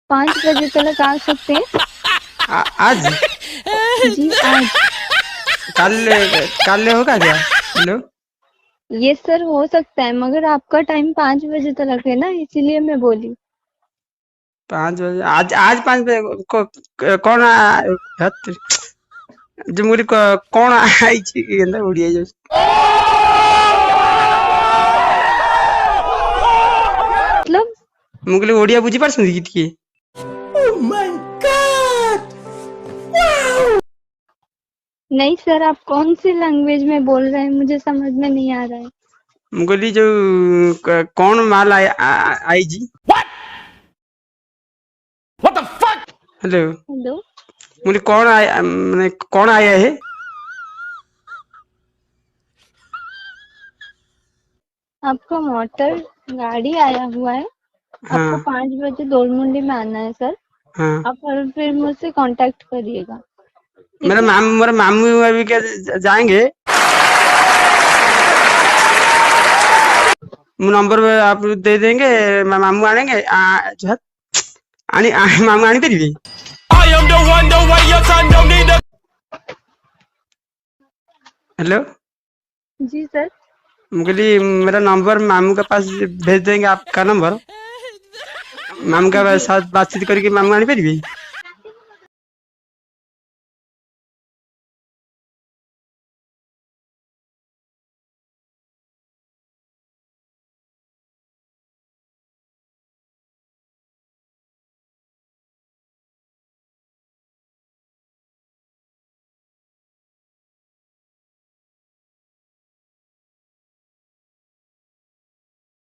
5 बजे तक आ सकते हैं? आज जी आज। कल कल होगा क्या? हेलो। ये सर हो सकता है, मगर आपका टाइम 5 बजे तक है ना, इसीलिए मैं बोली। 5 बजे? आज आज 5 बजे कौन जो मुझे कौन आई उड़िया जो मतलब मुझे ओडिया बुझी पारछंती कि टिके? नहीं सर, आप कौन सी लैंग्वेज में बोल रहे हैं, मुझे समझ में नहीं आ रहा है। मुगली जो कौन माल आई जी? हेलो। हेलो। मुझे कौन आया, मैंने कौन आया है? आपका मोटर गाड़ी आया हुआ है। आपको हाँ 5 बजे दोलमुंडी में आना है सर। हाँ। आप फिर मुझसे कांटेक्ट करिएगा, ठीक मेरे है? मामू अभी क्या जाएंगे? नंबर आप दे देंगे, मामू आनेंगे जो है, मामू आनी पारिबे? हेलो। जी सर। मुगली मेरा नंबर मामू के पास भेज देंगे, आपका नंबर मामू के जी साथ बातचीत करके मामू आनी पारिबे?